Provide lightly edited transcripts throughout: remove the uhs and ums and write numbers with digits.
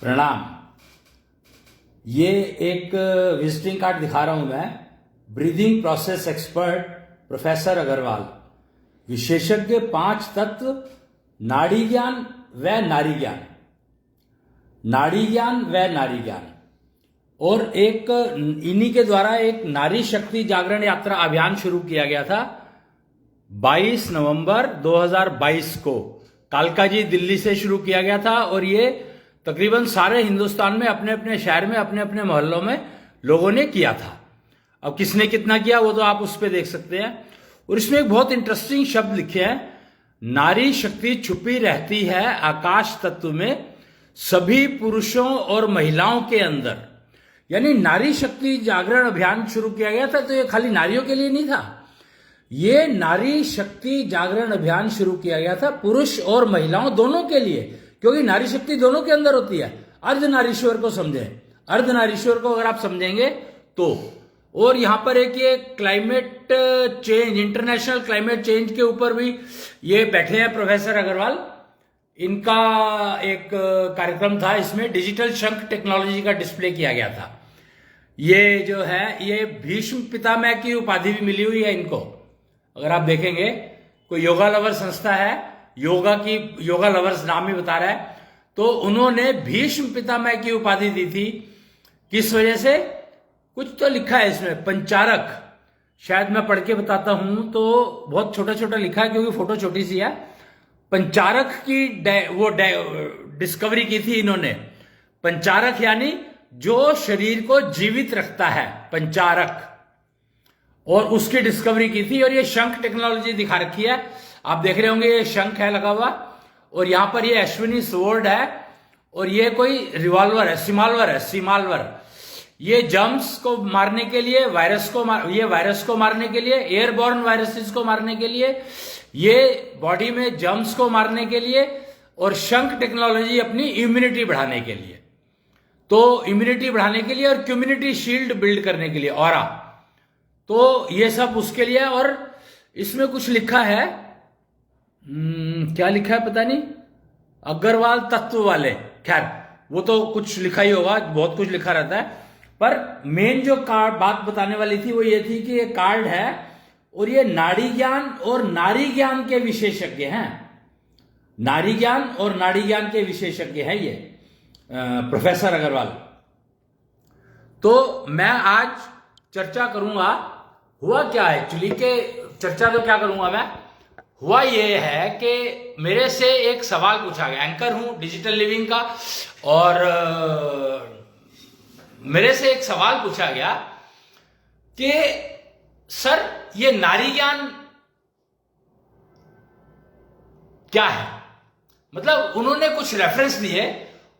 प्रणाम। ये एक विजिटिंग कार्ड दिखा रहा हूं मैं। Breathing process expert professor Agarwal. विशेषज्ञ 5 तत्व नाड़ी ज्ञान व नारी ज्ञान, नाड़ी ज्ञान व नारी ज्ञान। और एक इन्हीं के द्वारा एक नारी शक्ति जागरण यात्रा अभियान शुरू किया गया था 22 नवंबर 2022 को। कालकाजी दिल्ली से शुरू किया गया था और ये तकरीबन सारे हिंदुस्तान में अपने अपने शहर में अपने अपने मोहल्लों में लोगों ने किया था। अब किसने कितना किया वो तो आप उस पर देख सकते हैं। और इसमें एक बहुत इंटरेस्टिंग शब्द लिखे हैं, नारी शक्ति छुपी रहती है आकाश तत्व में सभी पुरुषों और महिलाओं के अंदर। यानी नारी शक्ति जागरण अभियान शुरू किया गया था तो ये खाली नारियों के लिए नहीं था, ये नारी शक्ति जागरण अभियान शुरू किया गया था पुरुष और महिलाओं दोनों के लिए, क्योंकि नारी शक्ति दोनों के अंदर होती है। अर्धनारीश्वर को समझें, अर्धनारीश्वर को अगर आप समझेंगे तो। और यहां पर एक ये climate change, international climate change के ऊपर भी ये बैठे हैं प्रोफेसर अग्रवाल। इनका एक कार्यक्रम था, इसमें डिजिटल शंख टेक्नोलॉजी का डिस्प्ले किया गया था। ये जो है ये भीष्म पितामह की उपाधि भी मिली हुई है इनको। अगर आप देखेंगे कोई योगा लवर संस्था है, योगा लवर्स नाम ही बता रहा है, तो उन्होंने भीष्म पितामह की उपाधि दी थी। किस वजह से? कुछ तो लिखा है इसमें, पंचारक। शायद मैं पढ़ के बताता हूं तो बहुत छोटा छोटा लिखा है क्योंकि फोटो छोटी सी है। पंचारक की वो डिस्कवरी की थी इन्होंने। पंचारक यानी जो शरीर को जीवित रखता है, पंचारक। और उसकी डिस्कवरी की थी। और ये शंख टेक्नोलॉजी दिखा रखी है, आप देख रहे होंगे ये शंख है लगा हुआ, और यहां पर ये अश्विनी स्वॉर्ड है, और ये कोई रिवॉल्वर है, सीमाल्वर। ये जर्म्स को मारने के लिए, वायरस को मारने के लिए, एयरबॉर्न वायरसेस को मारने के लिए, ये बॉडी में जर्म्स को मारने के लिए, और शंख टेक्नोलॉजी अपनी इम्यूनिटी बढ़ाने के लिए। तो इम्यूनिटी बढ़ाने के लिए और कम्युनिटी शील्ड बिल्ड करने के लिए, ऑरा। तो ये सब उसके लिए। और इसमें कुछ लिखा है, क्या लिखा है पता नहीं, अग्रवाल तत्व वाले। खैर वो तो कुछ लिखा ही होगा, बहुत कुछ लिखा रहता है। पर मेन जो बात बताने वाली थी वो ये थी कि ये कार्ड है और ये नाड़ी ज्ञान और नारी ज्ञान के विशेषज्ञ हैं। नारी ज्ञान और नाड़ी ज्ञान के विशेषज्ञ हैं ये प्रोफेसर अग्रवाल। तो मैं आज चर्चा करूंगा, हुआ क्या है एक्चुअली के, चर्चा तो क्या करूंगा मैं, हुआ ये है कि मेरे से एक सवाल पूछा गया। एंकर हूं डिजिटल लिविंग का, और मेरे से एक सवाल पूछा गया कि सर ये नारी ज्ञान क्या है। मतलब उन्होंने कुछ रेफरेंस दिए।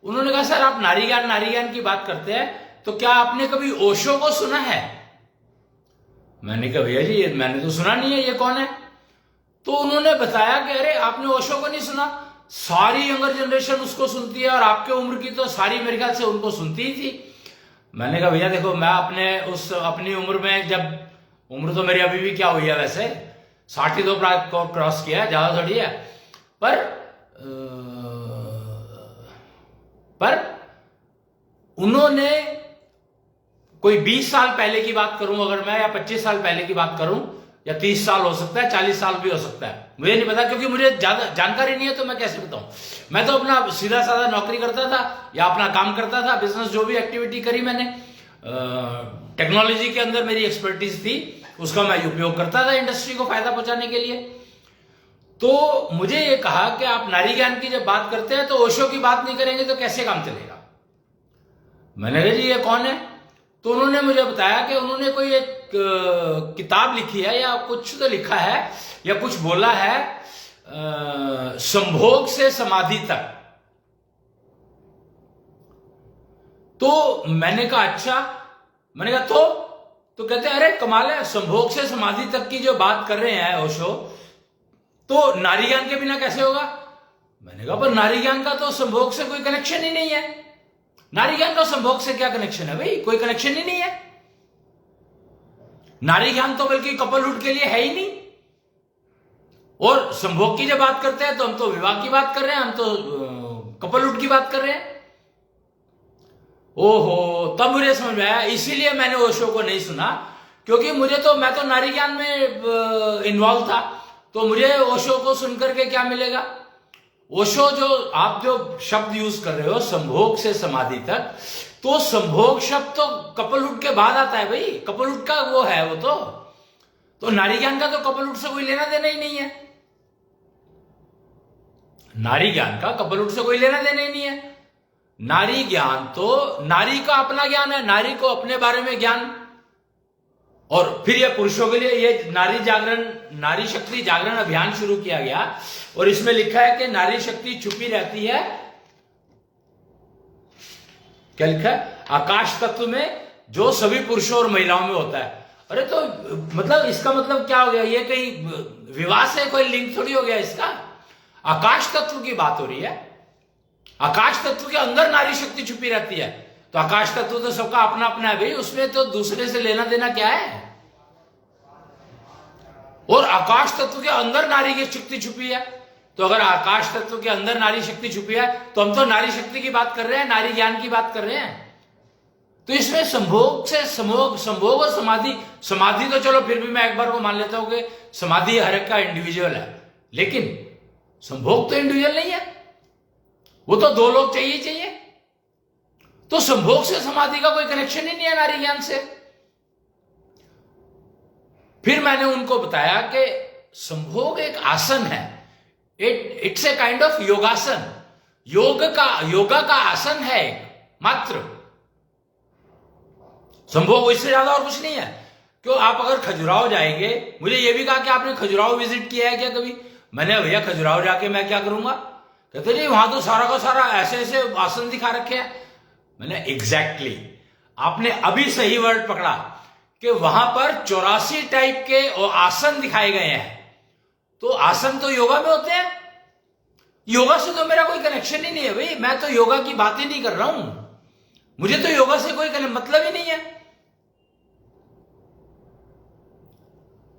उन्होंने कहा सर आप नारी ज्ञान की बात करते हैं तो क्या आपने कभी ओशो को सुना है? मैंने कहा भैया जी ये मैंने तो सुना नहीं है, ये कौन है? तो उन्होंने बताया कि अरे आपने ओशो को नहीं सुना, सारी यंगर जनरेशन उसको सुनती है, और आपके उम्र की तो सारी मेरे ख्याल से उनको सुनती ही थी। मैंने कहा भैया देखो, मैं अपनी उम्र में, जब उम्र तो मेरी अभी भी क्या हुई है वैसे, 60 तो क्रॉस किया है, ज्यादा थोड़ी है। पर उन्होंने कोई 20 साल पहले की बात करूं अगर मैं, या 25 साल पहले की बात करूं, या 30 साल हो सकता है, 40 साल भी हो सकता है, मुझे नहीं पता क्योंकि मुझे ज्यादा जानकारी नहीं है, तो मैं कैसे बताऊं। मैं तो अपना सीधा साधा नौकरी करता था या अपना काम करता था, बिजनेस जो भी एक्टिविटी करी मैंने, टेक्नोलॉजी के अंदर मेरी एक्सपर्टीज थी, उसका मैं उपयोग करता था इंडस्ट्री को फायदा पहुंचाने के लिए। तो मुझे ये कहा कि आप नारी ज्ञान की जब बात करते हैं तो ओशो की बात नहीं करेंगे तो कैसे काम चलेगा। मैंने कहा जी ये कौन है? तो उन्होंने मुझे बताया कि उन्होंने कोई एक किताब लिखी है या कुछ तो लिखा है या कुछ बोला है, संभोग से समाधि तक। तो मैंने कहा अच्छा, मैंने कहा तो कहते हैं अरे कमाल है, संभोग से समाधि तक की जो बात कर रहे हैं ओशो, तो नारी ज्ञान के बिना कैसे होगा? मैंने कहा पर नारी ज्ञान का तो संभोग से कोई कनेक्शन ही नहीं है। नारी ज्ञान का संभोग से क्या कनेक्शन है भाई? कोई कनेक्शन ही नहीं है। नारी ज्ञान तो बल्कि कपलहुड के लिए है ही नहीं। और संभोग की जब बात करते हैं तो हम तो विवाह की बात कर रहे हैं, हम तो कपलहुड की बात कर रहे हैं। ओहो, तब मुझे समझ में आया, इसीलिए मैंने ओशो को नहीं सुना, क्योंकि मैं तो नारी ज्ञान में इन्वॉल्व था, तो मुझे ओशो को सुनकर के क्या मिलेगा। ओशो आप जो शब्द यूज कर रहे हो संभोग से समाधि तक, तो संभोग शब्द तो कपलहुट के बाद आता है भाई, कपलहुट का वो है वो तो नारी ज्ञान का तो कपलहुट से कोई लेना देना ही नहीं है। नारी ज्ञान का कपलहुट से कोई लेना देना ही नहीं है। नारी ज्ञान तो नारी का अपना ज्ञान है, नारी को अपने बारे में ज्ञान। और फिर ये पुरुषों के लिए ये नारी शक्ति जागरण अभियान शुरू किया गया, और इसमें लिखा है कि नारी शक्ति छुपी रहती है, क्या लिखा है, आकाश तत्व में, जो सभी पुरुषों और महिलाओं में होता है। अरे तो मतलब इसका मतलब क्या हो गया, ये कहीं विवाह से कोई लिंक थोड़ी हो गया इसका। आकाश तत्व की बात हो रही है, आकाश तत्व के अंदर नारी शक्ति छुपी रहती है, तो आकाश तत्व तो सबका अपना अपना है भाई, उसमें तो दूसरे से लेना देना क्या है। और आकाश तत्व के अंदर नारी की शक्ति छुपी है, तो अगर आकाश तत्व के अंदर नारी शक्ति छुपी है, तो हम तो नारी शक्ति की बात कर रहे हैं, नारी ज्ञान की बात कर रहे हैं। तो इसमें संभोग और समाधि तो चलो फिर भी मैं एक बार को मान लेता हूं कि समाधि हर एक का इंडिविजुअल है, लेकिन संभोग तो इंडिविजुअल नहीं है, वो तो दो लोग चाहिए। तो संभोग से समाधि का कोई कनेक्शन ही नहीं है नारी ज्ञान से। फिर मैंने उनको बताया कि संभोग एक आसन है, इट्स ए काइंड ऑफ योगासन, योगा का आसन है मात्र। संभोग इससे ज्यादा और कुछ नहीं है। क्यों, आप अगर खजुराहो जाएंगे, मुझे यह भी कहा कि आपने खजुराहो विजिट किया है क्या कभी। मैंने, भैया खजुराहो जाके मैं क्या करूंगा। कहते नहीं, वहां तो सारा का सारा ऐसे ऐसे आसन दिखा रखे हैं। मैंने एग्जैक्टली आपने अभी सही वर्ड पकड़ा कि वहां पर 84 टाइप के आसन दिखाए गए हैं। तो आसन तो योगा में होते हैं, योगा से तो मेरा कोई कनेक्शन ही नहीं है भाई, मैं तो योगा की बात ही नहीं कर रहा हूं, मुझे तो योगा से कोई मतलब ही नहीं है।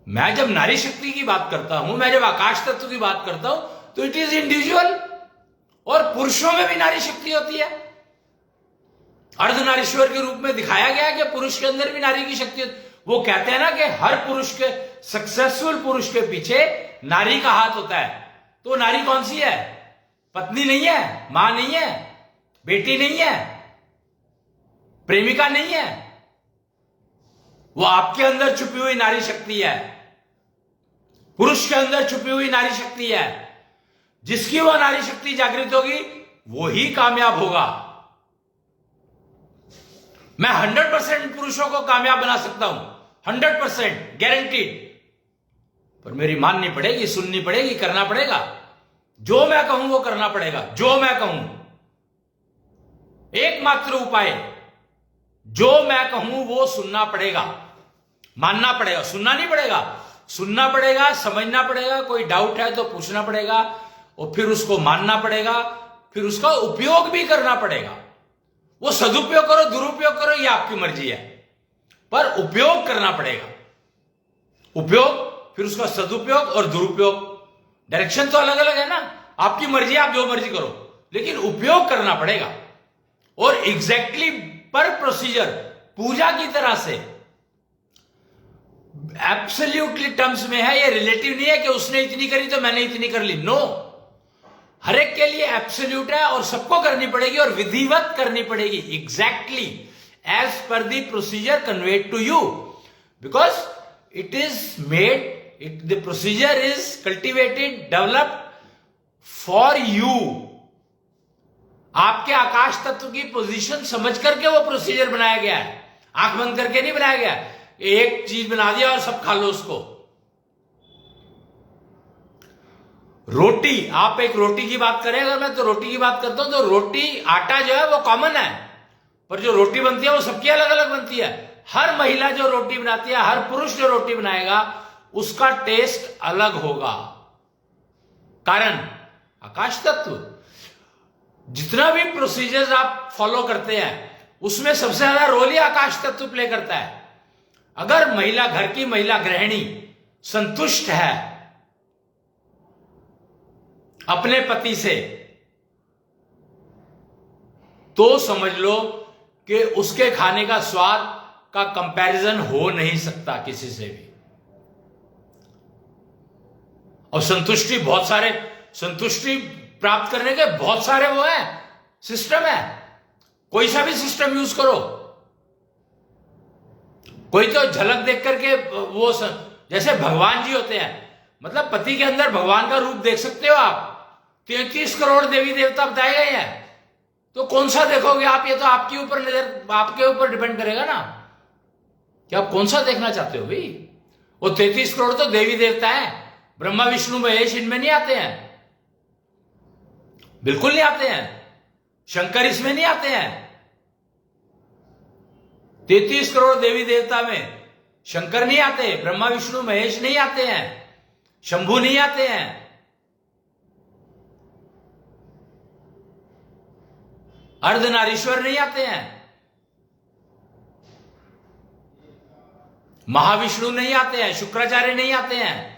मैं जब नारी शक्ति की बात करता हूं, मैं जब आकाश तत्व की बात करता हूं, तो इट इज इंडिविजुअल। और पुरुषों में भी नारी शक्ति होती है, अर्धनारीश्वर के रूप में दिखाया गया है कि पुरुष के अंदर भी नारी की शक्ति होती है। वो कहते हैं ना कि हर पुरुष के, सक्सेसफुल पुरुष के पीछे नारी का हाथ होता है। तो नारी कौन सी है, पत्नी नहीं है, मां नहीं है, बेटी नहीं है, प्रेमिका नहीं है, वो आपके अंदर छुपी हुई नारी शक्ति है, पुरुष के अंदर छुपी हुई नारी शक्ति है। जिसकी वह नारी शक्ति जागृत होगी वो ही कामयाब होगा। मैं 100% पुरुषों को कामयाब बना सकता हूं, 100% गारंटीड। पर मेरी माननी पड़ेगी, सुननी पड़ेगी, करना पड़ेगा। जो मैं कहूं वो करना पड़ेगा, जो मैं कहूं। एकमात्र उपाय, जो मैं कहूं वो सुनना पड़ेगा, मानना पड़ेगा, सुनना नहीं पड़ेगा, सुनना पड़ेगा, समझना पड़ेगा, कोई डाउट है तो पूछना पड़ेगा, और फिर उसको मानना पड़ेगा, फिर उसका उपयोग भी करना पड़ेगा। वो सदुपयोग करो दुरुपयोग करो ये आपकी मर्जी है, पर उपयोग करना पड़ेगा। उपयोग, फिर उसका सदुपयोग और दुरुपयोग, डायरेक्शन तो अलग अलग है ना, आपकी मर्जी, आप जो मर्जी करो, लेकिन उपयोग करना पड़ेगा। और एग्जैक्टली पर प्रोसीजर, पूजा की तरह से, एब्सोल्युटली टर्म्स में है, ये रिलेटिव नहीं है कि उसने इतनी करी तो मैंने इतनी कर ली। नो, हर एक के लिए एब्सोल्यूट है और सबको करनी पड़ेगी और विधिवत करनी पड़ेगी, exactly as per the procedure conveyed to you, because it is made, the procedure is cultivated, developed for you. आपके आकाश तत्व की पोजीशन समझ करके वो प्रोसीजर बनाया गया है, आंख बंद करके नहीं बनाया गया। एक चीज बना दिया और सब खा लो उसको। रोटी, आप एक रोटी की बात करें, अगर मैं तो रोटी की बात करता हूं, तो रोटी, आटा जो है वो कॉमन है, पर जो रोटी बनती है वो सबकी अलग अलग बनती है। हर महिला जो रोटी बनाती है, हर पुरुष जो रोटी बनाएगा, उसका टेस्ट अलग होगा। कारण आकाश तत्व। जितना भी प्रोसीजर्स आप फॉलो करते हैं, उसमें सबसे ज्यादा रोल ही आकाश तत्व प्ले करता है। अगर महिला, घर की महिला गृहिणी संतुष्ट है अपने पति से, तो समझ लो कि उसके खाने का स्वाद का कंपैरिजन हो नहीं सकता किसी से भी। और संतुष्टि प्राप्त करने के बहुत सारे वो है, सिस्टम है। कोई सा भी सिस्टम यूज करो। कोई तो झलक देख करके जैसे भगवान जी होते हैं, मतलब पति के अंदर भगवान का रूप देख सकते हो आप। 33 करोड़ देवी देवता बताए गए हैं, तो कौन सा देखोगे आप? ये तो आपके ऊपर डिपेंड करेगा ना कि आप कौन सा देखना चाहते हो भाई। वो 33 करोड़ तो देवी देवता है, ब्रह्मा विष्णु महेश इनमें नहीं आते हैं, बिल्कुल नहीं आते हैं। शंकर इसमें नहीं आते हैं। 33 करोड़ देवी देवता में शंकर नहीं आते, ब्रह्मा विष्णु महेश नहीं आते हैं, शंभू नहीं आते हैं। अर्धनारीश्वर नहीं आते हैं, महाविष्णु नहीं आते हैं, शुक्राचार्य नहीं आते हैं।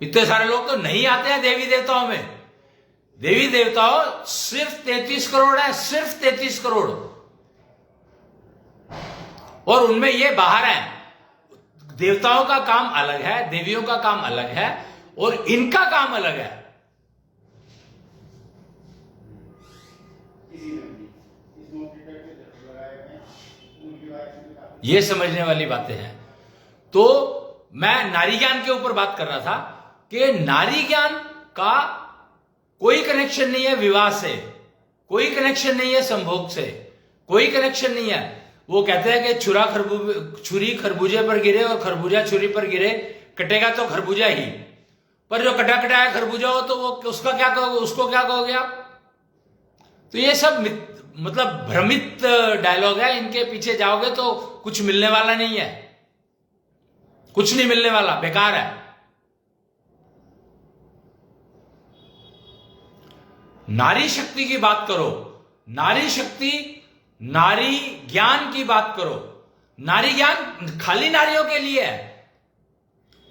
इतने सारे लोग तो नहीं आते हैं देवी देवताओं में। देवी देवताओं सिर्फ 33 करोड़ है, सिर्फ 33 करोड़। और उनमें ये बाहर है। देवताओं का काम अलग है, देवियों का काम अलग है, और इनका काम अलग है। ये समझने वाली बातें हैं। तो मैं नारी ज्ञान के ऊपर बात कर रहा था कि नारी ज्ञान का कोई कनेक्शन नहीं है विवाह से, कोई कनेक्शन नहीं है संभोग से, कोई कनेक्शन नहीं है। वो कहते हैं कि छुरी खरबूजे पर गिरे और खरबूजा छुरी पर गिरे, कटेगा तो खरबूजा ही। पर जो कटा कटाया खरबूजा हो तो वो उसका क्या कहोगे, उसको क्या कहोगे आप? तो ये सब मतलब भ्रमित डायलॉग है। इनके पीछे जाओगे तो कुछ मिलने वाला नहीं है, कुछ नहीं मिलने वाला, बेकार है। नारी शक्ति की बात करो, नारी शक्ति, नारी ज्ञान की बात करो। नारी ज्ञान खाली नारियों के लिए है,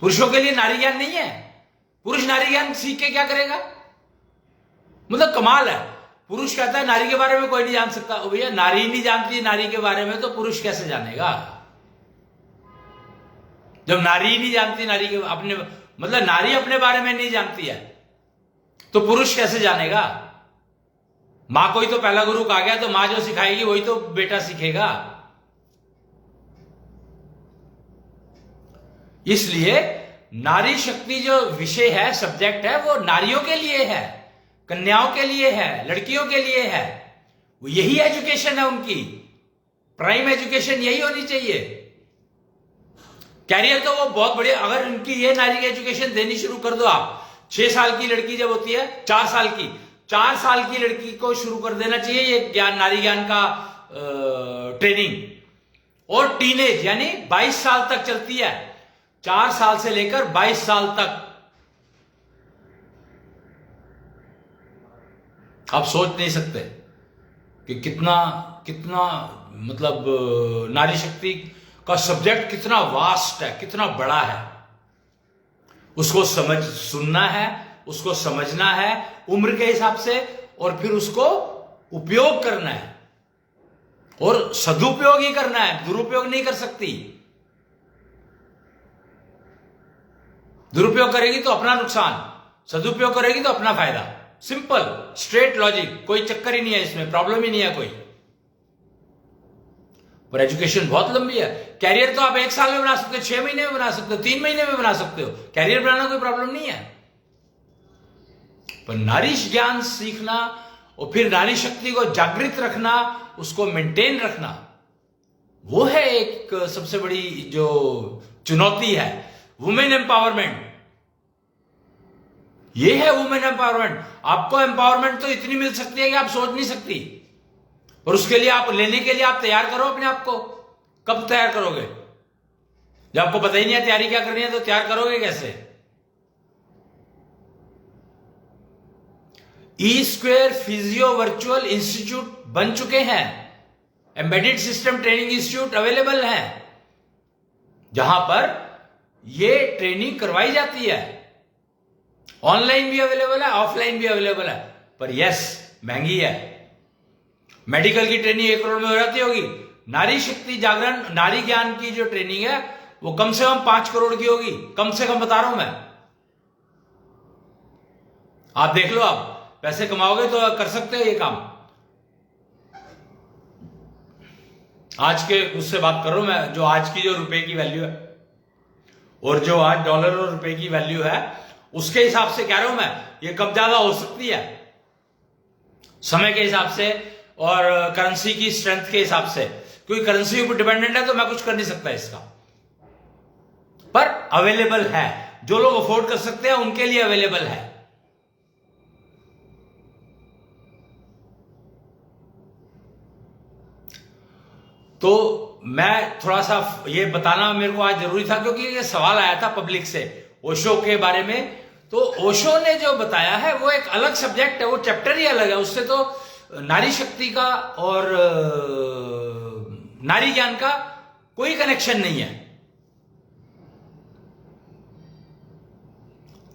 पुरुषों के लिए नारी ज्ञान नहीं है। पुरुष नारी ज्ञान सीख के क्या करेगा? मतलब कमाल है। पुरुष कहता है नारी के बारे में कोई नहीं जान सकता। भैया नारी नहीं जानती नारी के बारे में, तो पुरुष कैसे जानेगा? जब नारी ही नहीं जानती नारी के अपने, मतलब नारी अपने बारे में नहीं जानती है, तो पुरुष कैसे जानेगा? मां को ही तो पहला गुरु कहा गया, तो मां जो सिखाएगी वही तो बेटा सीखेगा। इसलिए नारी शक्ति जो विषय है, सब्जेक्ट है, वो नारियों के लिए है, कन्याओं के लिए है, लड़कियों के लिए है। वो यही एजुकेशन है उनकी, प्राइम एजुकेशन यही होनी चाहिए। कैरियर तो वो बहुत बढ़िया, अगर उनकी ये नारी की एजुकेशन देनी शुरू कर दो आप। 6 साल की लड़की जब होती है, 4 साल की लड़की को शुरू कर देना चाहिए ये ज्ञान, नारी ज्ञान का ट्रेनिंग। और टीनेज यानी 22 साल तक चलती है, 4 साल से लेकर 22 साल तक। आप सोच नहीं सकते कि कितना मतलब नारी शक्ति का सब्जेक्ट कितना वास्ट है, कितना बड़ा है। उसको सुनना है, उसको समझना है उम्र के हिसाब से, और फिर उसको उपयोग करना है, और सदुपयोग ही करना है, दुरुपयोग नहीं कर सकती। दुरुपयोग करेगी तो अपना नुकसान, सदुपयोग करेगी तो अपना फायदा। सिंपल स्ट्रेट लॉजिक, कोई चक्कर ही नहीं है इसमें, प्रॉब्लम ही नहीं है कोई। पर एजुकेशन बहुत लंबी है। कैरियर तो आप 1 साल में बना सकते हो, 6 महीने में बना सकते हो, 3 महीने में बना सकते हो। कैरियर बनाना कोई प्रॉब्लम नहीं है। पर नारी ज्ञान सीखना और फिर नारी शक्ति को जागृत रखना, उसको मेंटेन रखना, वो है एक सबसे बड़ी जो चुनौती है। वुमेन एम्पावरमेंट, ये है वुमेन एम्पावरमेंट। आपको एम्पावरमेंट तो इतनी मिल सकती है कि आप सोच नहीं सकती, और उसके लिए आप लेने के लिए आप तैयार करो अपने आप को। कब तैयार करोगे? जब आपको पता ही नहीं है तैयारी क्या करनी है, तो तैयार करोगे कैसे? E² फिजियो वर्चुअल इंस्टीट्यूट बन चुके हैं, embedded system training institute available है, जहां पर यह ट्रेनिंग करवाई जाती है। ऑनलाइन भी अवेलेबल है, ऑफलाइन भी अवेलेबल है। पर यस, महंगी है। मेडिकल की ट्रेनिंग 1 करोड़ में हो जाती होगी, नारी शक्ति जागरण नारी ज्ञान की जो ट्रेनिंग है वो कम से कम 5 करोड़ की होगी, कम से कम बता रहा हूं मैं। आप देख लो, आप पैसे कमाओगे तो कर सकते हो ये काम। आज के उससे बात कर रहा हूं मैं, जो आज की जो रुपए की वैल्यू है और जो आज डॉलर और रुपए की वैल्यू है उसके हिसाब से कह रहा हूं मैं, ये कम ज्यादा हो सकती है समय के हिसाब से और करेंसी की स्ट्रेंथ के हिसाब से, क्योंकि करेंसी ऊपर डिपेंडेंट है तो मैं कुछ कर नहीं सकता इसका, पर अवेलेबल है, जो लोग अफोर्ड कर सकते हैं उनके लिए अवेलेबल है। तो मैं थोड़ा सा ये बताना मेरे को आज जरूरी था, क्योंकि ये सवाल आया था पब्लिक से ओशो के बारे में। तो ओशो ने जो बताया है वो एक अलग सब्जेक्ट है, वो चैप्टर ही अलग है, उससे तो नारी शक्ति का और नारी ज्ञान का कोई कनेक्शन नहीं है।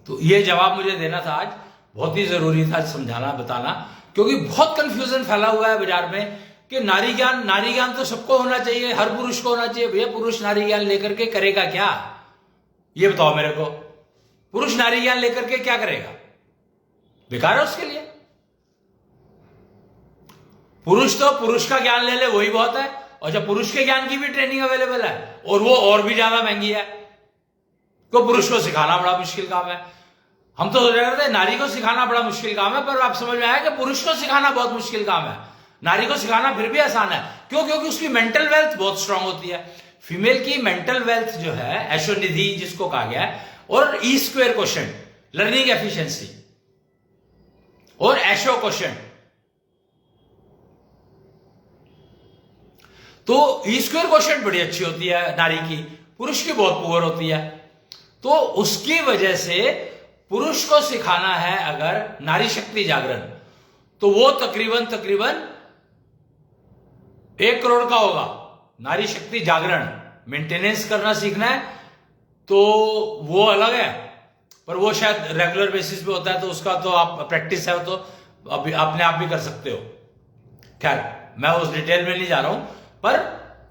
तो ये जवाब मुझे देना था आज, बहुत ही जरूरी था समझाना बताना, क्योंकि बहुत कंफ्यूजन फैला हुआ है बाजार में कि नारी ज्ञान तो सबको होना चाहिए, हर पुरुष को होना चाहिए। भैया पुरुष नारी ज्ञान लेकर के करेगा क्या, ये बताओ मेरे को। पुरुष नारी ज्ञान लेकर के क्या करेगा, बेकार है उसके लिए। पुरुष तो पुरुष का ज्ञान ले ले वही बहुत है, और जब पुरुष के ज्ञान की भी ट्रेनिंग अवेलेबल है और वो और भी ज्यादा महंगी है, तो पुरुष को सिखाना बड़ा मुश्किल काम है। हम तो सोच रहे थे नारी को सिखाना बड़ा मुश्किल काम है, पर आप समझ में आया कि पुरुष को सिखाना बहुत मुश्किल काम है। नारी को सिखाना फिर भी आसान है, क्यों? क्योंकि उसकी मेंटल वेल्थ बहुत स्ट्रांग होती है। फीमेल की मेंटल वेल्थ जो है, एशो निधि जिसको कहा गया है, और ई स्क्वेयर क्वेश्चन लर्निंग एफिशिएंसी और एशो क्वेश्चन, तो ई स्क्वेयर क्वेश्चन बड़ी अच्छी होती है नारी की, पुरुष की बहुत पुअर होती है। तो उसकी वजह से पुरुष को सिखाना है अगर नारी शक्ति जागरण, तो वो तकरीबन 1 करोड़ का होगा। नारी शक्ति जागरण मेंटेनेंस करना सीखना है तो वो अलग है, पर वो शायद रेगुलर बेसिस पे होता है, तो उसका तो आप प्रैक्टिस है तो अभी अपने आप भी कर सकते हो। खैर मैं उस डिटेल में नहीं जा रहा हूं, पर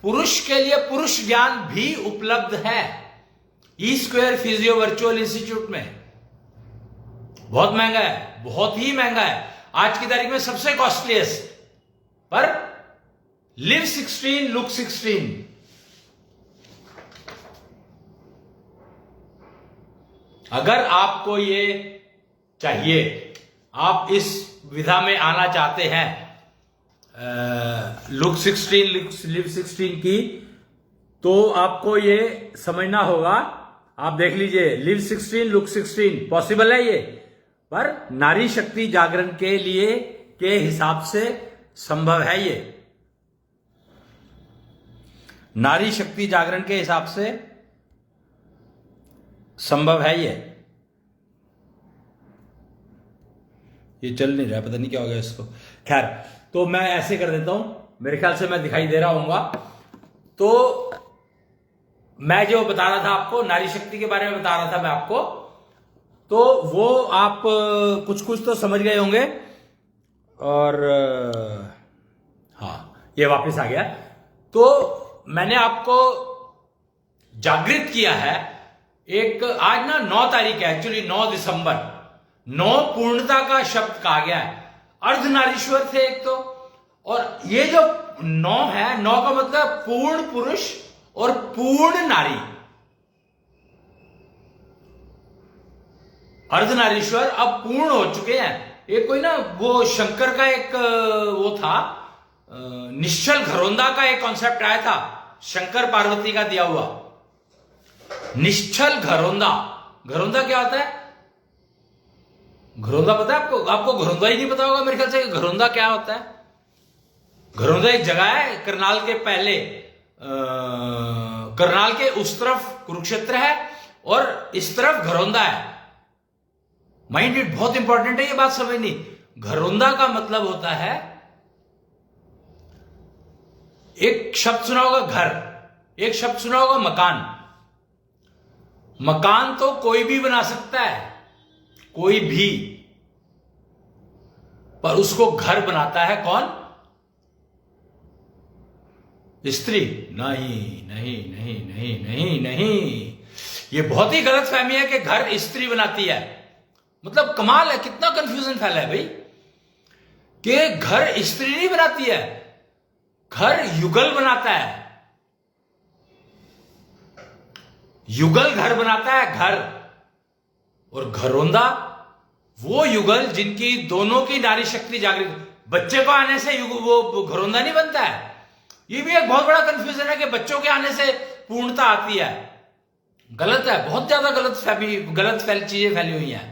पुरुष के लिए पुरुष ज्ञान भी उपलब्ध है E square physio virtual institute में। बहुत महंगा है, बहुत ही महंगा है, आज की तारीख में सबसे कॉस्टलीस्ट, पर लिव 16 लुक 16। अगर आपको ये चाहिए, आप इस विधा में आना चाहते हैं लुक 16 लिव 16 की, तो आपको ये समझना होगा। आप देख लीजिए, लिव 16 लुक 16 पॉसिबल है ये, पर नारी शक्ति जागरण के लिए के हिसाब से संभव है ये। नारी शक्ति जागरण के हिसाब से संभव है ये चल नहीं रहा, पता नहीं क्या हो गया इसको। खैर, तो मैं ऐसे कर देता हूं, मेरे ख्याल से मैं दिखाई दे रहा हूंगा। तो मैं जो बता रहा था आपको, नारी शक्ति के बारे में बता रहा था मैं आपको, तो वो आप कुछ कुछ तो समझ गए होंगे। और हाँ, ये वापस आ गया। तो मैंने आपको जागृत किया है। एक आज ना 9 तारीख है, एक्चुअली 9 दिसंबर, 9 पूर्णता का शब्द कहा गया है। अर्धनारीश्वर थे एक तो, और ये जो 9 है, 9 का मतलब पूर्ण पुरुष और पूर्ण नारी। अर्धनारीश्वर अब पूर्ण हो चुके हैं। एक कोई ना वो शंकर का एक वो था, निश्चल घरोंदा का एक कॉन्सेप्ट आया था, शंकर पार्वती का दिया हुआ निश्चल घरोंदा। घरोंदा क्या होता है? घरोंदा पता है आपको? आपको घरोंदा ही नहीं पता होगा मेरे ख्याल से। घरोंदा क्या होता है? घरोंदा एक जगह है करनाल के पहले, करनाल के उस तरफ कुरुक्षेत्र है और इस तरफ घरोंदा है। माइंड इट, बहुत इंपॉर्टेंट है ये बात समझनी। घरोंदा का मतलब होता है, एक शब्द सुना होगा घर, एक शब्द सुना होगा मकान। मकान तो कोई भी बना सकता है, कोई भी, पर उसको घर बनाता है कौन? स्त्री? नहीं नहीं नहीं नहीं नहीं नहीं, ये बहुत ही गलत फहमी है कि घर स्त्री बनाती है। मतलब कमाल है, कितना कंफ्यूजन फैला है भाई, कि घर स्त्री नहीं बनाती है, घर युगल बनाता है। युगल घर बनाता है, घर। और घरौंदा वो युगल जिनकी दोनों की नारी शक्ति जागृत। बच्चे को आने से वो घरौंदा नहीं बनता है। ये भी एक बहुत बड़ा कंफ्यूजन है कि बच्चों के आने से पूर्णता आती है। गलत है, बहुत ज्यादा गलत चीजें फैली हुई हैं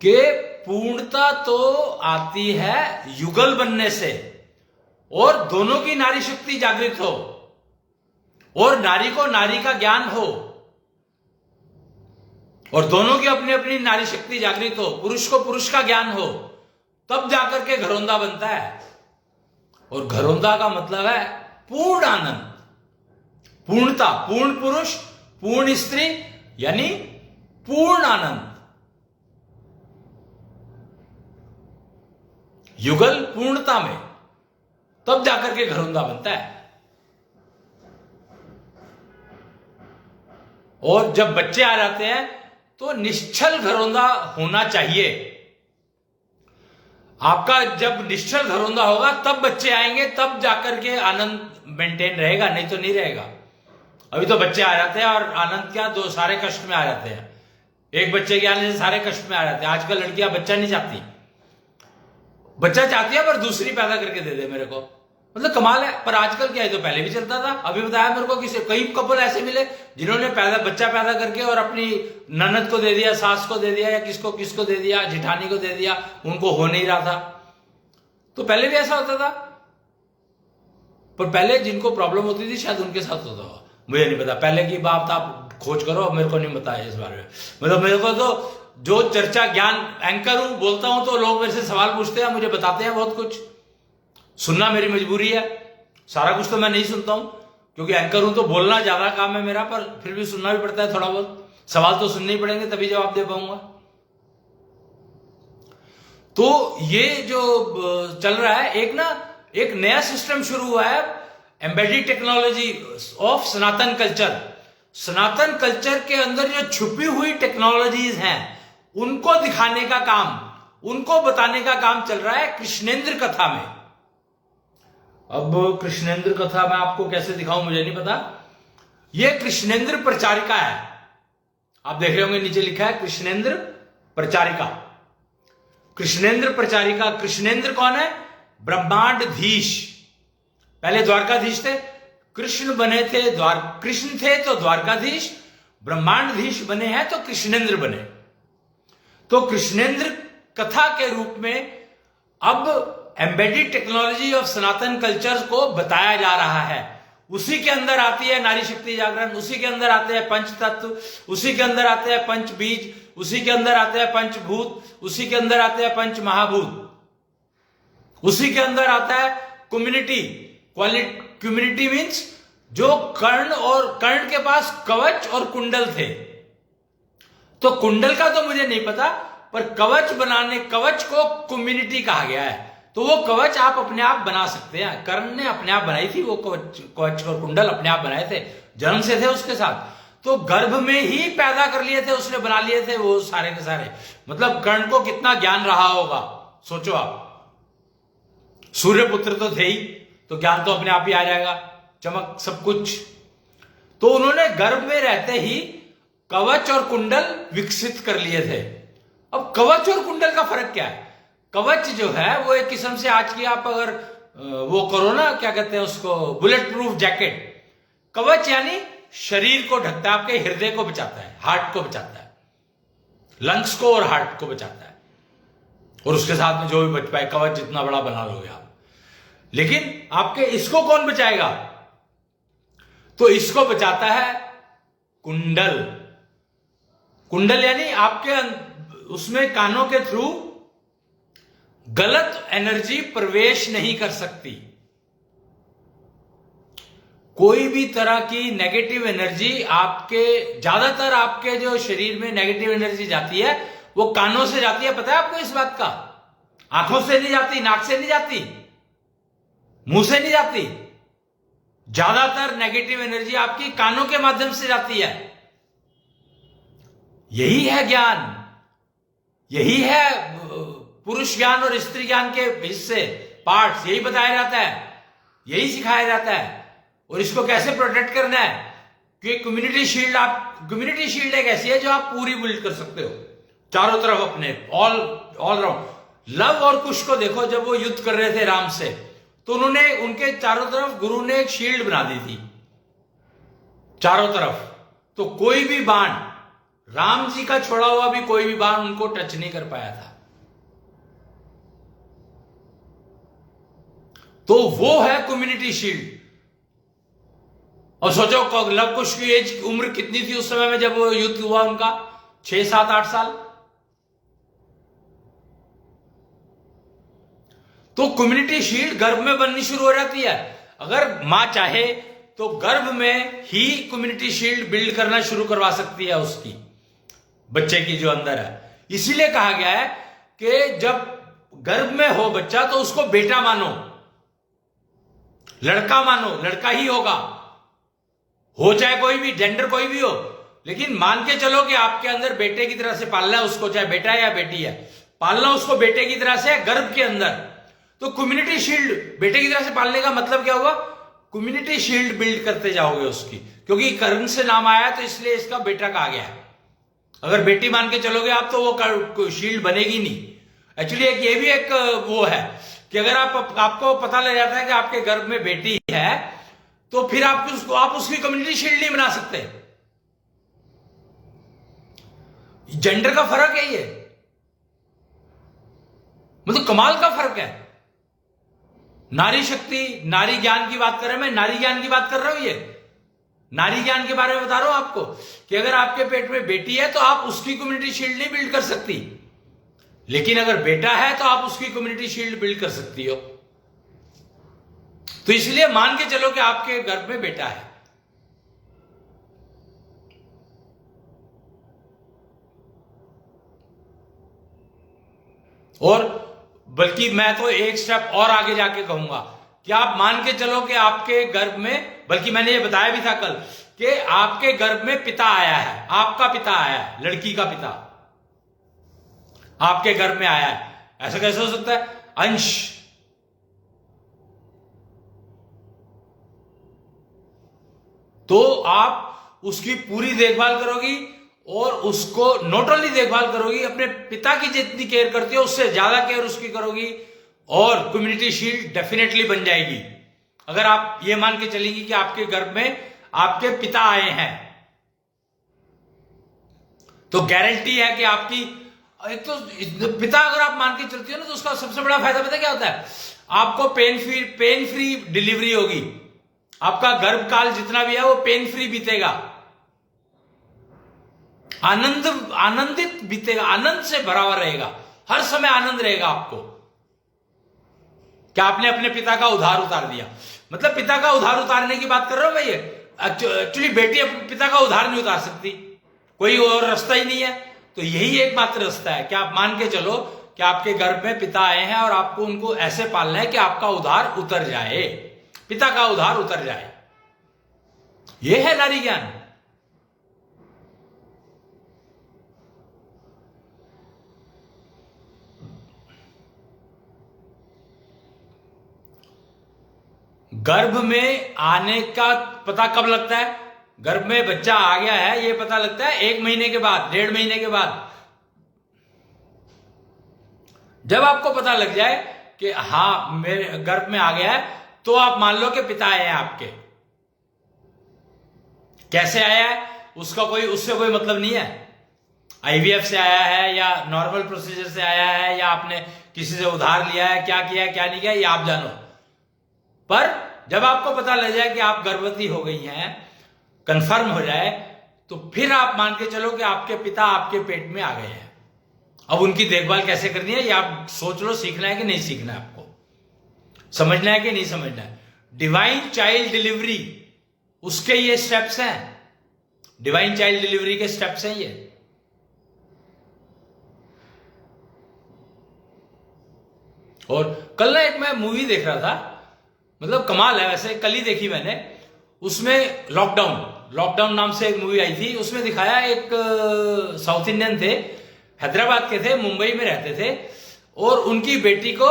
कि पूर्णता तो आती है युगल बनने से, और दोनों की नारी शक्ति जागृत हो, और नारी को नारी का ज्ञान हो, और दोनों की अपनी अपनी नारी शक्ति जागृत हो, पुरुष को पुरुष का ज्ञान हो, तब जाकर के घरौंदा बनता है। और घरौंदा का मतलब है पूर्ण आनंद, पूर्णता, पूर्ण पुरुष, पूर्ण स्त्री, यानी पूर्ण आनंद। युगल पूर्णता में, तब जाकर के घरौंदा बनता है। और जब बच्चे आ जाते हैं तो निश्चल घरौंदा होना चाहिए। आपका जब निश्चल घरौंदा होगा तब बच्चे आएंगे, तब जाकर के आनंद मेंटेन रहेगा, नहीं तो नहीं रहेगा। अभी तो बच्चे आ जाते हैं और आनंद क्या, दो सारे कष्ट में आ जाते हैं। एक बच्चे के आने से सारे कष्ट में आ जाते हैं। आजकल लड़कियां बच्चा नहीं चाहती, बच्चा चाहती है पर दूसरी पैदा करके दे दे मेरे को। मतलब कमाल है। पर आजकल क्या है, तो पहले भी चलता था। अभी बताया मेरे को किसी, कई कपल ऐसे मिले जिन्होंने बच्चा पैदा करके और अपनी ननद को दे दिया, सास को दे दिया, या किसको दे दिया, जिठानी को दे दिया, उनको हो नहीं रहा था। तो पहले भी ऐसा होता था, पर पहले जिनको प्रॉब्लम होती थी शायद उनके साथ होता हो, मुझे नहीं पता। पहले की बात आप खोज करो, अब मेरे को नहीं बताया इस बारे में। मतलब मेरे को तो जो चर्चा ज्ञान एंकर हूं, बोलता हूं तो लोग मेरे से सवाल पूछते हैं, मुझे बताते हैं बहुत कुछ। सुनना मेरी मजबूरी है, सारा कुछ तो मैं नहीं सुनता हूं, क्योंकि एंकर हूं तो बोलना ज्यादा काम है मेरा, पर फिर भी सुनना भी पड़ता है थोड़ा बहुत। सवाल तो सुनने ही पड़ेंगे, तभी जवाब दे पाऊंगा। तो ये जो चल रहा है, एक नया सिस्टम शुरू हुआ है, embedded technology of Sanatan culture. Sanatan culture के अंदर जो छुपी हुई टेक्नोलॉजीज हैं, उनको दिखाने का काम, उनको बताने का काम चल रहा है कृष्णेंद्र कथा में। अब कृष्णेंद्र कथा मैं आपको कैसे दिखाऊं मुझे नहीं पता। यह कृष्णेंद्र प्रचारिका है, आप देख रहे होंगे नीचे लिखा है कृष्णेंद्र प्रचारिका। कृष्णेंद्र प्रचारिका, कृष्णेंद्र कौन है? ब्रह्मांडधीश। पहले द्वारकाधीश थे, कृष्ण बने थे, कृष्ण थे तो द्वारकाधीश, ब्रह्मांडधीश बने हैं तो कृष्णेंद्र बने। तो कृष्णेंद्र कथा के रूप में अब embedded technology of Sanatan culture को बताया जा रहा है। उसी के अंदर आती है नारी शक्ति जागरण, उसी के अंदर आते हैं पंच तत्व, उसी के अंदर आते हैं पंच बीज, उसी के अंदर आते हैं पंचभूत, उसी के अंदर आते हैं पंच महाभूत, उसी के अंदर आता है कम्युनिटी। कम्युनिटी मीन्स जो कर्ण के पास कवच और कुंडल थे। तो कुंडल का तो मुझे नहीं पता, पर कवच को कम्युनिटी कहा गया है। तो वो कवच आप अपने आप बना सकते हैं। कर्ण ने अपने आप बनाई थी वो कवच और कुंडल, अपने आप बनाए थे, जन्म से थे उसके साथ। तो गर्भ में ही पैदा कर लिए थे उसने, बना लिए थे वो सारे के सारे। मतलब कर्ण को कितना ज्ञान रहा होगा, सोचो आप। सूर्यपुत्र तो थे ही, तो ज्ञान तो अपने आप ही आ जाएगा, चमक सब कुछ। तो उन्होंने गर्भ में रहते ही कवच और कुंडल विकसित कर लिए थे। अब कवच और कुंडल का फर्क क्या है? कवच जो है वो एक किस्म से, आज की आप अगर वो करो ना, क्या कहते हैं उसको, बुलेट प्रूफ जैकेट। कवच यानी शरीर को ढकता है, आपके हृदय को बचाता है, हार्ट को बचाता है, लंग्स को और हार्ट को बचाता है। और उसके साथ में जो भी बच पाए, कवच जितना बड़ा बना लोगे आप। लेकिन आपके इसको कौन बचाएगा? तो इसको बचाता है कुंडल। कुंडल यानी आपके उसमें कानों के थ्रू गलत एनर्जी प्रवेश नहीं कर सकती। कोई भी तरह की नेगेटिव एनर्जी ज्यादातर आपके जो शरीर में नेगेटिव एनर्जी जाती है वो कानों से जाती है। पता है आपको इस बात का? आंखों से नहीं जाती, नाक से नहीं जाती, मुंह से नहीं जाती, ज्यादातर नेगेटिव एनर्जी आपकी कानों के माध्यम से जाती है। यही है ज्ञान, यही है पुरुष ज्ञान और स्त्री ज्ञान के हिस्से, पार्ट्स, यही बताया जाता है, यही सिखाया जाता है। और इसको कैसे प्रोटेक्ट करना है, कि कम्युनिटी शील्ड, कम्युनिटी शील्ड एक ऐसी है जो आप पूरी बिल्ड कर सकते हो चारों तरफ अपने, ऑल राउंड। लव और कुश को देखो, जब वो युद्ध कर रहे थे राम से, तो उन्होंने उनके चारों तरफ गुरु ने एक शील्ड बना दी थी चारों तरफ, तो कोई भी बाण, राम जी का छोड़ा हुआ भी कोई भी बाण उनको टच नहीं कर पाया था। तो वो है कम्युनिटी शील्ड। और सोचो लव कुश की एज, उम्र कितनी थी उस समय में जब वो युद्ध हुआ उनका, 6, 7, 8 साल। तो कम्युनिटी शील्ड गर्भ में बननी शुरू हो जाती है। अगर मां चाहे तो गर्भ में ही कम्युनिटी शील्ड बिल्ड करना शुरू करवा सकती है उसकी, बच्चे की जो अंदर है। इसीलिए कहा गया है कि जब गर्भ में हो बच्चा तो उसको बेटा मानो, लड़का मानो, लड़का ही होगा, हो चाहे कोई भी जेंडर कोई भी हो, लेकिन मान के चलो कि आपके अंदर बेटे की तरह से पालना है उसको, चाहे बेटा है या बेटी है, पालना उसको बेटे की तरह से है गर्भ के अंदर। तो कम्युनिटी शील्ड बेटे की तरह से पालने का मतलब क्या हुआ, कम्युनिटी शील्ड बिल्ड करते जाओगे उसकी, क्योंकि कर्ण से नाम आया है तो इसलिए इसका बेटा कहा गया है। अगर बेटी मान के चलोगे आप तो वो शील्ड बनेगी नहीं। एक्चुअली ये भी एक वो है कि अगर आपको पता लग जाता है कि आपके गर्भ में बेटी है, तो फिर आप उसकी कम्युनिटी शील्ड नहीं बना सकते। जेंडर का फर्क है ये, मतलब कमाल का फर्क है। नारी शक्ति, नारी ज्ञान की बात कर रहे हैं, मैं नारी ज्ञान की बात कर रहा हूं। ये नारी ज्ञान के बारे में बता रहा हूं आपको कि अगर आपके पेट में बेटी है तो आप उसकी कम्युनिटी शील्ड नहीं बिल्ड कर सकती, लेकिन अगर बेटा है तो आप उसकी कम्युनिटी शील्ड बिल्ड कर सकती हो। तो इसलिए मान के चलो कि आपके गर्भ में बेटा है, और बल्कि मैं तो एक स्टेप और आगे जाके कहूंगा कि आप मान के चलो कि आपके गर्भ में, बल्कि मैंने ये बताया भी था कल कि आपके गर्भ में पिता आया है, आपका पिता आया है, लड़की का पिता आपके गर्भ में आया है। ऐसा कैसे हो सकता है, अंश। तो आप उसकी पूरी देखभाल करोगी, और उसको नॉट ओनली देखभाल करोगी, अपने पिता की जितनी केयर करती हो उससे ज्यादा केयर उसकी करोगी, और कम्युनिटी शील्ड डेफिनेटली बन जाएगी। अगर आप ये मान के चलेंगी कि आपके गर्भ में आपके पिता आए हैं, तो गारंटी है कि आपकी, एक तो पिता अगर आप मान के चलती हो ना, तो उसका सबसे बड़ा फायदा पता क्या होता है, आपको पेन फ्री डिलीवरी होगी। आपका गर्भकाल जितना भी है वो पेन फ्री बीतेगा, आनंदित बीतेगा, आनंद से भरा हुआ रहेगा, हर समय आनंद रहेगा आपको। क्या आपने अपने पिता का उधार उतार दिया, मतलब पिता का उधार उतारने की बात कर रहा हूं मैं। ये एक्चुअली बेटी अपने पिता का उधार नहीं उतार सकती, कोई और रास्ता ही नहीं है। तो यही एकमात्र रास्ता है कि आप मान के चलो कि आपके गर्भ में पिता आए हैं, और आपको उनको ऐसे पालना है कि आपका उधार उतर जाए, पिता का उधार उतर जाए। यह है नारी ज्ञान। गर्भ में आने का पता कब लगता है, गर्भ में बच्चा आ गया है ये पता लगता है 1 महीने के बाद, 1.5 महीने के बाद। जब आपको पता लग जाए कि हाँ मेरे गर्भ में आ गया है, तो आप मान लो कि पिता आए हैं आपके। कैसे आया है उससे कोई मतलब नहीं है, आईवीएफ से आया है या नॉर्मल प्रोसीजर से आया है, या आपने किसी से उधार लिया है, क्या किया क्या नहीं किया ये आप जानो। पर जब आपको पता लग जाए कि आप गर्भवती हो गई हैं, कंफर्म हो जाए, तो फिर आप मान के चलो कि आपके पिता आपके पेट में आ गए हैं। अब उनकी देखभाल कैसे करनी है ये आप सोच लो, सीखना है कि नहीं सीखना है, आपको समझना है कि नहीं समझना है। डिवाइन चाइल्ड डिलीवरी, उसके ये स्टेप्स हैं, डिवाइन चाइल्ड डिलीवरी के स्टेप्स हैं ये। और कल ना एक मैं मूवी देख रहा था, मतलब कमाल है, वैसे कल ही देखी मैंने, उसमें लॉकडाउन नाम से एक मूवी आई थी, उसमें दिखाया एक साउथ इंडियन थे, हैदराबाद के थे, मुंबई में रहते थे, और उनकी बेटी को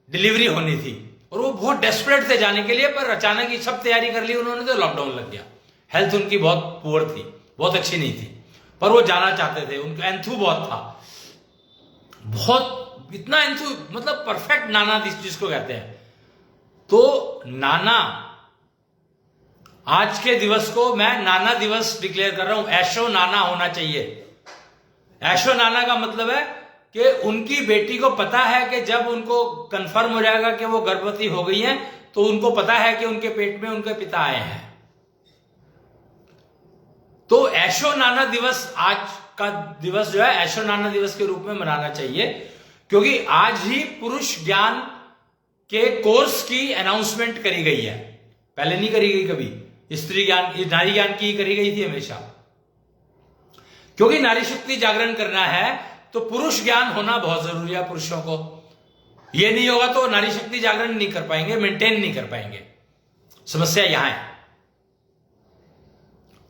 डिलीवरी होनी थी और वो बहुत डेस्परेट थे जाने के लिए, पर अचानक ही सब तैयारी कर ली उन्होंने तो लॉकडाउन लग गया। हेल्थ उनकी बहुत पुअर थी, बहुत अच्छी नहीं थी, पर वो जाना चाहते थे, उनका एंथू बहुत था, बहुत इतना एंथू, मतलब परफेक्ट नाना जिसको कहते हैं। तो नाना, आज के दिवस को मैं नाना दिवस डिक्लेयर कर रहा हूं, ऐशो नाना होना चाहिए। ऐशो नाना का मतलब है कि उनकी बेटी को पता है कि जब उनको कंफर्म हो जाएगा कि वो गर्भवती हो गई हैं, तो उनको पता है कि उनके पेट में उनके पिता आए हैं। तो ऐशो नाना दिवस, आज का दिवस जो है ऐशो नाना दिवस के रूप में मनाना चाहिए, क्योंकि आज ही पुरुष ज्ञान के कोर्स की अनाउंसमेंट करी गई है, पहले नहीं करी गई कभी। स्त्री ज्ञान, नारी ज्ञान की करी गई थी हमेशा, क्योंकि नारी शक्ति जागरण करना है तो पुरुष ज्ञान होना बहुत जरूरी है पुरुषों को। यह नहीं होगा तो नारी शक्ति जागरण नहीं कर पाएंगे, मेंटेन नहीं कर पाएंगे। समस्या यहां है।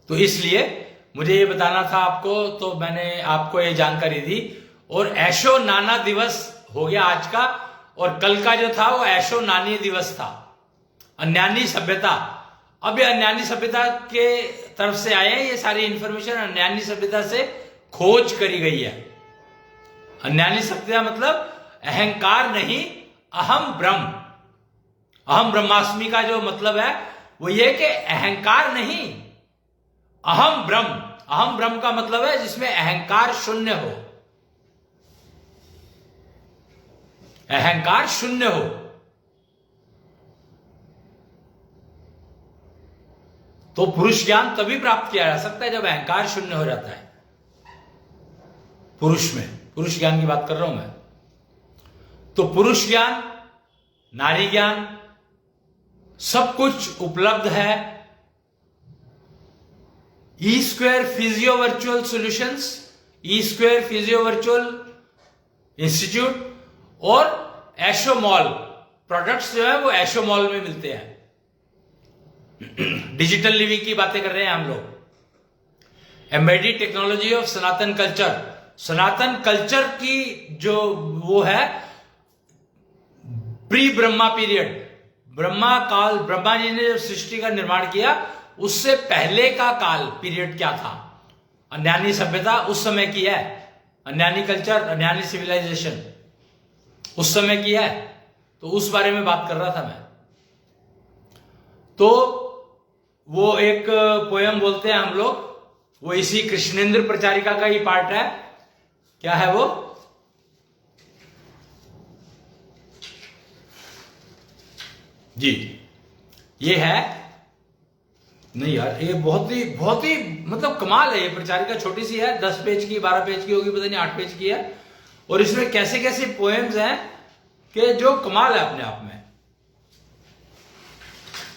तो इसलिए मुझे ये बताना था आपको, तो मैंने आपको ये जानकारी दी। और ऐशो नाना दिवस हो गया आज का, और कल का जो था वो ऐशो नानी दिवस था, अन्यानी सभ्यता। अब ये अन्यानी सभ्यता के तरफ से आए हैं ये सारी इंफॉर्मेशन, अन्यानी सभ्यता से खोज करी गई है। अन्यानी सभ्यता मतलब अहंकार नहीं, अहम ब्रह्म। अहम ब्रह्मास्मि का जो मतलब है वो ये कि अहंकार नहीं, अहम ब्रह्म। अहम ब्रह्म का मतलब है जिसमें अहंकार शून्य हो, अहंकार शून्य हो। तो पुरुष ज्ञान तभी प्राप्त किया जा सकता है जब अहंकार शून्य हो जाता है पुरुष में। पुरुष ज्ञान की बात कर रहा हूं मैं। तो पुरुष ज्ञान, नारी ज्ञान, सब कुछ उपलब्ध है E square physio virtual solutions, E square physio virtual institute और ऐशो मॉल। प्रोडक्ट्स जो है वो ऐशो मॉल में मिलते हैं। डिजिटल लिविंग की बातें कर रहे हैं हम लोग। Embedded technology of Sanatan culture, Sanatan culture की जो वो है प्री ब्रह्मा पीरियड, ब्रह्मा काल, ब्रह्मा जी ने जब सृष्टि का निर्माण किया उससे पहले का काल पीरियड क्या था, अन्यानी सभ्यता उस समय की है, अन्यानी कल्चर, अन्यानी सिविलाइजेशन उस समय की है। तो उस बारे में बात कर रहा था मैं। तो वो एक पोयम बोलते हैं हम लोग, वो इसी कृष्णेंद्र प्रचारिका का ही पार्ट है। क्या है वो? जी, ये है नहीं यार, ये बहुत ही मतलब कमाल है। ये प्रचारिका छोटी सी है, 10 पेज की, 12 पेज की होगी, पता नहीं 8 पेज की है। और इसमें कैसे कैसे पोएम्स हैं कि जो कमाल है अपने आप में।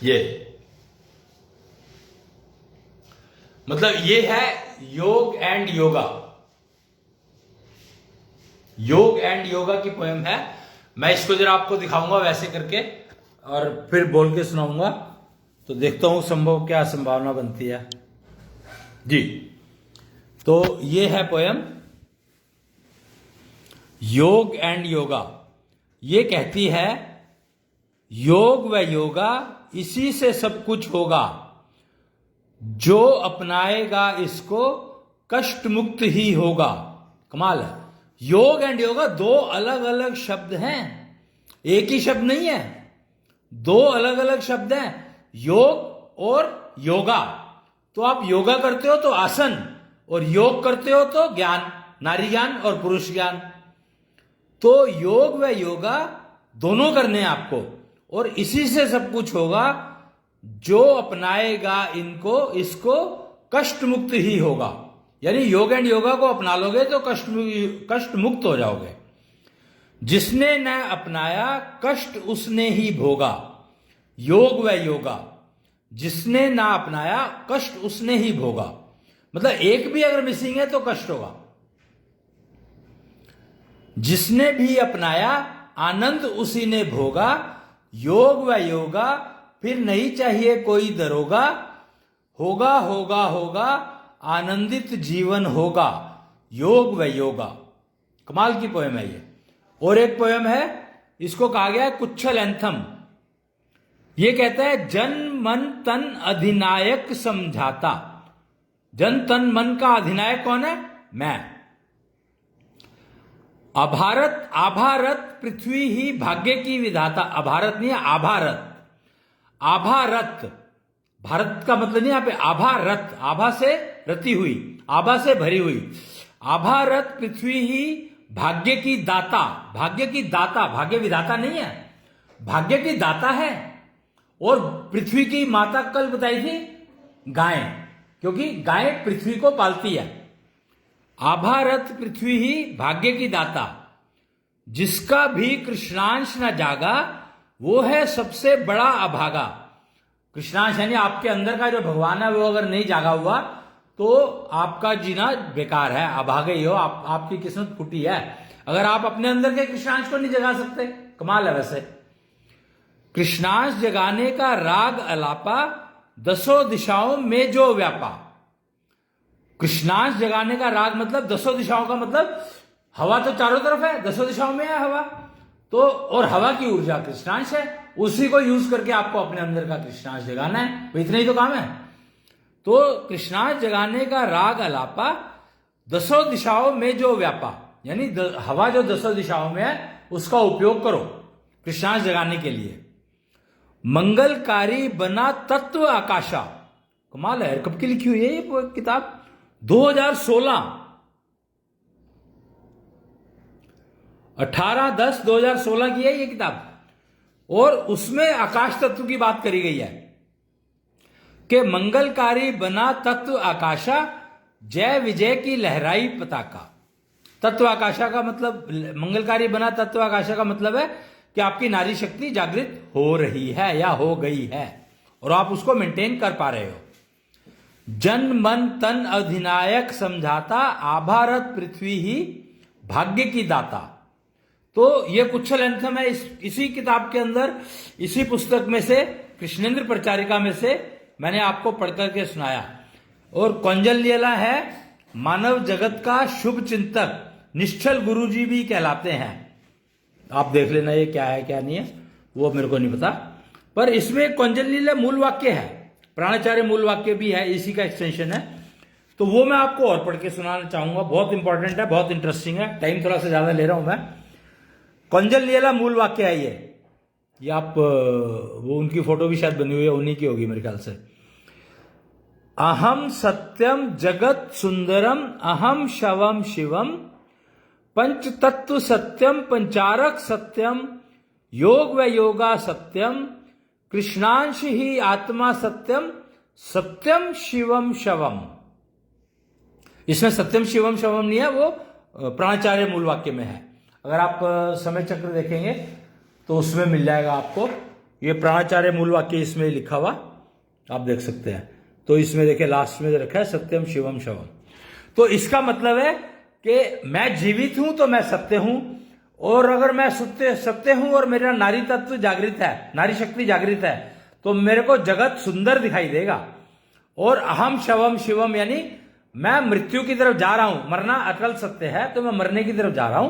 ये मतलब ये है योग एंड योगा, योग एंड योगा की पोएम है। मैं इसको जरा आपको दिखाऊंगा वैसे करके और फिर बोल के सुनाऊंगा, तो देखता हूं संभव क्या संभावना बनती है जी। तो ये है पोएम योग एंड योगा। ये कहती है, योग व योगा इसी से सब कुछ होगा, जो अपनाएगा इसको कष्ट मुक्त ही होगा। कमाल है। योग एंड योगा दो अलग अलग शब्द हैं, एक ही शब्द नहीं है, दो अलग अलग शब्द हैं, योग और योगा। तो आप योगा करते हो तो आसन, और योग करते हो तो ज्ञान, नारी ज्ञान और पुरुष ज्ञान। तो योग व योगा दोनों करने हैं आपको, और इसी से सब कुछ होगा, जो अपनाएगा इनको इसको कष्ट मुक्त ही होगा। यानी योग एंड योगा को अपना लोगे तो कष्ट मुक्त हो जाओगे। जिसने न अपनाया कष्ट उसने ही भोगा। योग व योगा, जिसने ना अपनाया कष्ट उसने ही भोगा। मतलब एक भी अगर मिसिंग है तो कष्ट होगा। जिसने भी अपनाया आनंद उसी ने भोगा। योग व योगा फिर नहीं चाहिए कोई दरोगा, होगा होगा होगा आनंदित जीवन होगा, योग व योगा। कमाल की पोएम है ये। और एक पोएम है, इसको कहा गया है कुच्छल एंथम। ये कहता है जन मन तन अधिनायक समझाता। जन तन मन का अधिनायक कौन है? मैं। अभारत आभारत पृथ्वी ही भाग्य की विधाता। अभारत नहीं है, आभारत। आभारत, भारत का मतलब नहीं यहां पे, आभारत, आभा से रति हुई, आभा से भरी हुई। आभारत पृथ्वी ही भाग्य की दाता। भाग्य की दाता, भाग्य विधाता नहीं है, भाग्य की दाता है। और पृथ्वी की माता कल बताई थी गाय, क्योंकि गाय पृथ्वी को पालती है। आभारत पृथ्वी ही भाग्य की दाता, जिसका भी कृष्णांश न जागा वो है सबसे बड़ा अभागा। कृष्णांश यानी आपके अंदर का जो भगवान है वो अगर नहीं जागा हुआ तो आपका जीना बेकार है, अभागे ही हो, आपकी किस्मत फूटी है अगर आप अपने अंदर के कृष्णांश को नहीं जगा सकते। कमाल है वैसे। कृष्णांश जगाने का राग अलापा, दसों दिशाओं में जो व्यापा। कृष्णांश जगाने का राग मतलब दसों दिशाओं का मतलब हवा तो चारों तरफ है, दसों दिशाओं में है हवा तो, और हवा की ऊर्जा कृष्णांश है, उसी को यूज करके आपको अपने अंदर का कृष्णांश जगाना है, तो इतना ही तो काम है। तो कृष्णांश जगाने का राग अलापा, दसों दिशाओं में जो व्यापा, यानी हवा जो दसों दिशाओं में है उसका उपयोग करो कृष्णांश जगाने के लिए। मंगलकारी बना तत्व आकाशा। कमाल है, कब की लिखी हुई है ये किताब? 2016, 18/10/2016 की है ये किताब। और उसमें आकाश तत्व की बात करी गई है कि मंगलकारी बना तत्व आकाशा, जय विजय की लहराई पताका। तत्व आकाशा का मतलब, मंगलकारी बना तत्व आकाशा का मतलब है कि आपकी नारी शक्ति जागृत हो रही है या हो गई है और आप उसको मेंटेन कर पा रहे हो। जन मन तन अधिनायक समझाता, आभारत पृथ्वी ही भाग्य की दाता। तो ये कुच्छल एंथम है इसी किताब के अंदर, इसी पुस्तक में से, कृष्णेंद्र प्रचारिका में से मैंने आपको पढ़कर के सुनाया। और कौंजल्यला है मानव जगत का शुभ चिंतक, निश्चल गुरुजी भी कहलाते हैं। आप देख लेना ये क्या है क्या नहीं है, वो मेरे को नहीं पता, पर इसमें कौंजल्यला मूल वाक्य है, प्राणाचार्य मूल वाक्य भी है, इसी का एक्सटेंशन है। तो वो मैं आपको और पढ़ के सुनाना चाहूंगा, बहुत इंपॉर्टेंट है, बहुत इंटरेस्टिंग है। टाइम थोड़ा सा ज्यादा ले रहा हूं मैं। कौंजल्यला मूल वाक्य है ये आप, वो उनकी फोटो भी शायद बनी हुई है, उन्हीं की होगी मेरे ख्याल से। अहम सत्यम जगत सुंदरम, अहम शवम शिवम, पंच तत्व सत्यम, पंचारक सत्यम, योग व योगा सत्यम, कृष्णांश ही आत्मा सत्यम, सत्यम शिवम शवम। इसमें सत्यम शिवम शवम नहीं है, वो प्राणाचार्य मूल वाक्य में है। अगर आप समय चक्र देखेंगे तो उसमें मिल जाएगा आपको, ये प्राणाचार्य मूल वाक्य इसमें लिखा हुआ आप देख सकते हैं। तो इसमें देखिए लास्ट में रखा है सत्यम शिवम शवम। तो इसका मतलब है कि मैं जीवित हूं तो मैं सत्य हूं, और अगर मैं सत्य हूं और मेरा नारी तत्व जागृत है, नारी शक्ति जागृत है, तो मेरे को जगत सुंदर दिखाई देगा। और अहम शवम शिवम यानी मैं मृत्यु की तरफ जा रहा हूं, मरना अटल सत्य है तो मैं मरने की तरफ जा रहा हूं,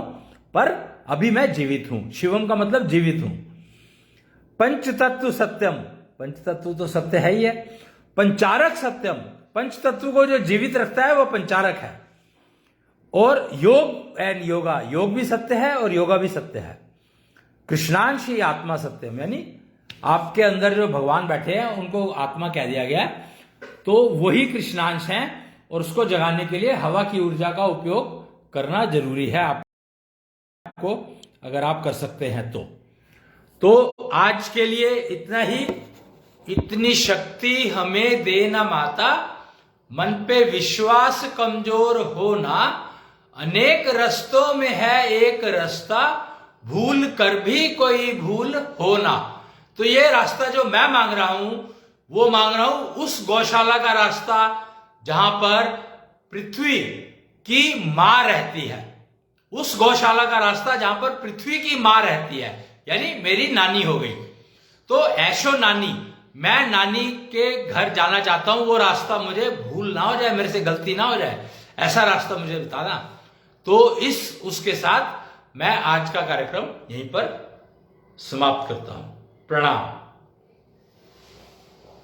पर अभी मैं जीवित हूं। शिवम का मतलब जीवित हूं। पंच तत्व सत्यम, पंच तत्व तो सत्य है ही है। पंचारक सत्यम, पंच तत्व को जो जीवित रखता है वो पंचारक है। और योग एंड योगा, योग भी सत्य है और योगा भी सत्य है। कृष्णांश ही आत्मा सत्यम, यानी आपके अंदर जो भगवान बैठे हैं उनको आत्मा कह दिया गया है, तो वही कृष्णांश है, और उसको जगाने के लिए हवा की ऊर्जा का उपयोग करना जरूरी है आपको, अगर आप कर सकते हैं तो आज के लिए इतना ही। इतनी शक्ति हमें देना माता, मन पे विश्वास कमजोर होना, अनेक रस्तों में है एक रास्ता, भूल कर भी कोई भूल होना। तो ये रास्ता जो मैं मांग रहा हूं वो मांग रहा हूं उस गौशाला का रास्ता जहां पर पृथ्वी की मां रहती है, उस गौशाला का रास्ता जहां पर पृथ्वी की मां रहती है, यानी मेरी नानी हो गई। तो ऐशो नानी, मैं नानी के घर जाना चाहता हूं, वो रास्ता मुझे भूल ना हो जाए, मेरे से गलती ना हो जाए, ऐसा रास्ता मुझे बताना। तो उसके साथ मैं आज का कार्यक्रम यहीं पर समाप्त करता हूं। प्रणाम।